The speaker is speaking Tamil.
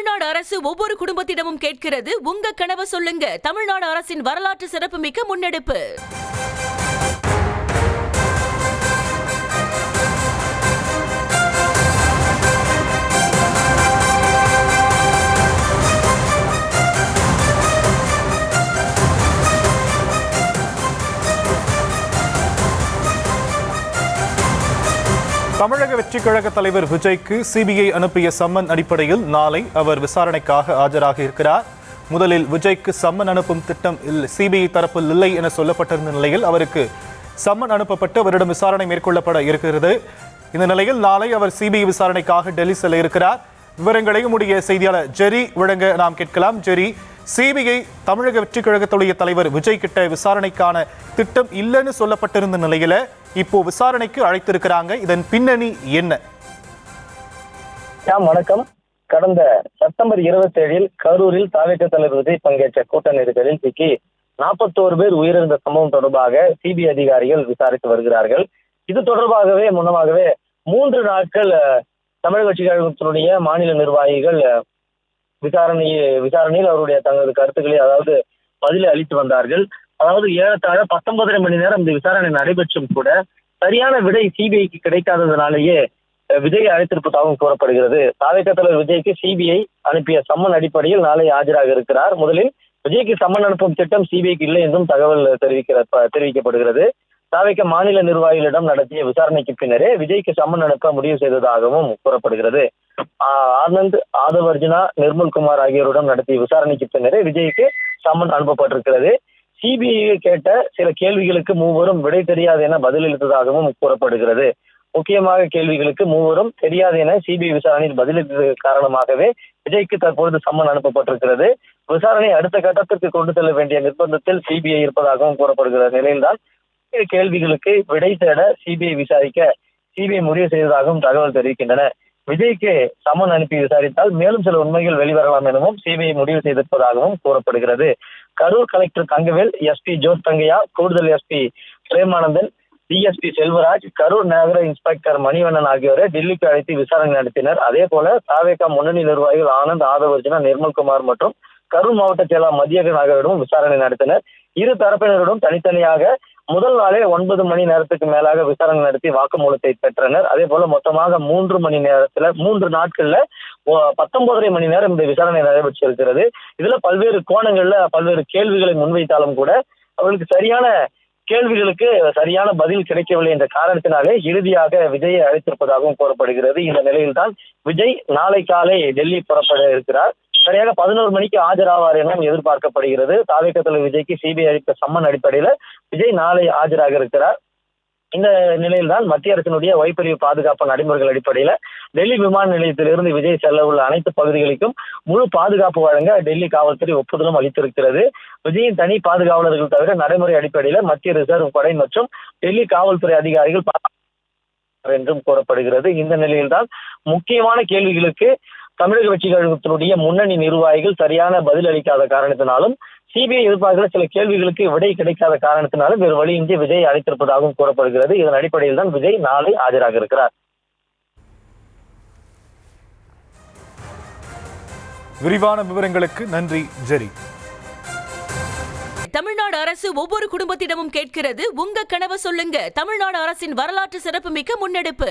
தமிழ்நாடு அரசு ஒவ்வொரு குடும்பத்திடமும் கேட்கிறது, உங்க கனவை சொல்லுங்க. தமிழ்நாடு அரசின் வரலாற்று சிறப்புமிக்க முன்னெடுப்பு. தமிழக வெற்றிக் கழக தலைவர் விஜய்க்கு சிபிஐ அனுப்பிய சம்மன் அடிப்படையில் நாளை அவர் விசாரணைக்காக ஆஜராக இருக்கிறார். முதலில் விஜய்க்கு சம்மன் அனுப்பும் திட்டம் சிபிஐ தரப்பில் இல்லை என சொல்லப்பட்டிருந்த நிலையில் அவருக்கு சம்மன் அனுப்பப்பட்டு அவரிடம் விசாரணை மேற்கொள்ளப்பட இருக்கிறது. இந்த நிலையில் நாளை அவர் சிபிஐ விசாரணைக்காக டெல்லி செல்ல இருக்கிறார். விவரங்களை நம்முடைய செய்தியாளர் ஜெரி வழங்க நாம் கேட்கலாம். ஜெரி, சிபிஐ தமிழக வெற்றிக் கழகத்துடைய தலைவர் விஜய் கிட்ட விசாரணைக்கான திட்டம் இல்லைன்னு சொல்லப்பட்டிருந்த நிலையில இப்போ விசாரணைக்கு அழைத்திருக்கிறாங்க. இதன் பின்னணி என்ன? வணக்கம். கடந்த செப்டம்பர் 27 கரூரில் தாவேக தலைவர் விஜய் பங்கேற்ற கூட்ட நெருக்கடியில் சிக்கி 41 பேர் உயிரிழந்த சம்பவம் தொடர்பாக சிபிஐ அதிகாரிகள் விசாரித்து வருகிறார்கள். இது தொடர்பாகவே முன்னமாகவே 3 நாட்கள் தமிழக வெற்றிக் கழகத்தினுடைய மாநில நிர்வாகிகள் விசாரணையில் அவருடைய தங்களது கருத்துக்களை பதிலை அளித்து வந்தார்கள். ஏறத்தாழ 19 மணி நேரம் இந்த விசாரணை நடைபெற்றும் கூட சரியான விடை சிபிஐக்கு கிடைக்காததனாலேயே விஜய் அழைத்திருப்பதாகவும் கூறப்படுகிறது. தாவேக தலைவர் விஜய்க்கு சிபிஐ அனுப்பிய சம்மன் அடிப்படையில் நாளை ஆஜராக இருக்கிறார். முதலில் விஜய்க்கு சம்மன் அனுப்பும் திட்டம் சிபிஐக்கு இல்லை என்றும் தகவல் தெரிவிக்கப்படுகிறது. தாவேக மாநில நிர்வாகிகளிடம் நடத்திய விசாரணைக்கு பின்னரே விஜய்க்கு சம்மன் அனுப்ப முடிவு செய்ததாகவும் கூறப்படுகிறது. ஆனந்த், ஆதவர்ஜுனா, நிர்மல்குமார் ஆகியோருடன் நடத்திய விசாரணைக்கு பின்னரே விஜய்க்கு சம்மன் அனுப்பப்பட்டிருக்கிறது. சிபிஐ கேட்ட சில கேள்விகளுக்கு மூவரும் விடை தெரியாது என பதிலளித்ததாகவும் கூறப்படுகிறது. முக்கியமாக கேள்விகளுக்கு மூவரும் தெரியாது என சிபிஐ விசாரணையில் பதிலளித்தது காரணமாகவே விஜய்க்கு தற்பொழுது சம்மன் அனுப்பப்பட்டிருக்கிறது. விசாரணை அடுத்த கட்டத்திற்கு கொண்டு செல்ல வேண்டிய நிர்பந்தத்தில் சிபிஐ இருப்பதாகவும் கூறப்படுகிற நிலையில்தான் கேள்விகளுக்கு விடை தேட சிபிஐ விசாரிக்க சிபிஐ முடிவு செய்ததாகவும் தகவல் தெரிவிக்கின்றன. விஜய்க்கு சம்மன் அனுப்பி விசாரித்தால் மேலும் சில உண்மைகள் வெளிவரலாம் எனவும் சிபிஐ முடிவு செய்திருப்பதாகவும் கூறப்படுகிறது. கரூர் கலெக்டர் தங்கவேல், எஸ்பி ஜோஸ் தங்கையா, கூடுதல் எஸ்பி பிரேமானந்தன், டிஎஸ்பி செல்வராஜ், கரூர் நகர இன்ஸ்பெக்டர் மணிவண்ணன் ஆகியோரை டெல்லிக்கு அழைத்து விசாரணை நடத்தினர். அதே போல தாவேக முன்னணி நிர்வாகிகள் ஆனந்த், ஆதவர்ஜுனா, நிர்மல்குமார் மற்றும் கரூர் மாவட்ட செயலாளர் மதியகன் ஆகியோரிடம் விசாரணை நடத்தினர். இரு தரப்பினரிடம் தனித்தனியாக முதல் நாளே 9 மணி நேரத்துக்கு மேலாக விசாரணை நடத்தி வாக்குமூலத்தை பெற்றனர். அதே போல மொத்தமாக 3 நாட்கள்ல 19 மணி நேரம் இந்த விசாரணை நடைபெற்றிருக்கிறது. இதுல பல்வேறு கோணங்கள்ல பல்வேறு கேள்விகளை முன்வைத்தாலும் கூட அவர்களுக்கு சரியான கேள்விகளுக்கு சரியான பதில் கிடைக்கவில்லை என்ற காரணத்தினாலே இறுதியாக விஜயை அழைத்திருப்பதாகவும் கூறப்படுகிறது. இந்த நிலையில்தான் விஜய் நாளை காலை டெல்லி புறப்பட இருக்கிறார். சரியாக 11 மணிக்கு ஆஜராவார் என எதிர்பார்க்கப்படுகிறது. தாவேக தலைவர் விஜய்க்கு சிபிஐ அளித்த சம்மன் அடிப்படையில விஜய் நாளை ஆஜராக இருக்கிறார். இந்த நிலையில்தான் மத்திய அரசினுடைய வைப்பிரிவு பாதுகாப்பு நடைமுறைகள் அடிப்படையில டெல்லி விமான நிலையத்திலிருந்து விஜய் செல்ல உள்ள அனைத்து பகுதிகளுக்கும் முழு பாதுகாப்பு வழங்க டெல்லி காவல்துறை ஒப்புதலும் அளித்திருக்கிறது. விஜயின் தனி பாதுகாவலர்கள் தவிர நடைமுறை அடிப்படையில மத்திய ரிசர்வ் படை மற்றும் டெல்லி காவல்துறை அதிகாரிகள் என்றும் கூறப்படுகிறது. இந்த நிலையில்தான் முக்கியமான கேள்விகளுக்கு தமிழக வெற்றிக் கழகத்தினுடைய முன்னணி நிர்வாகிகள் சரியான பதில் அளிக்காத காரணத்தினாலும் சிபிஐ எதிர்பார்க்கிற சில கேள்விகளுக்கு விடை கிடைக்காத காரணத்தினாலும் வேறு வழியின்றி விஜய் அழைத்திருப்பதாகவும் கூறப்படுகிறது. இதன் அடிப்படையில் தான் விஜய் நாளை ஆஜராக இருக்கிறார். விரிவான விவரங்களுக்கு நன்றி ஜெரி. தமிழ்நாடு அரசு ஒவ்வொரு குடும்பத்திடமும் கேட்கிறது, உங்க கனவை சொல்லுங்க. தமிழ்நாடு அரசின் வரலாற்று சிறப்புமிக்க முன்னெடுப்பு.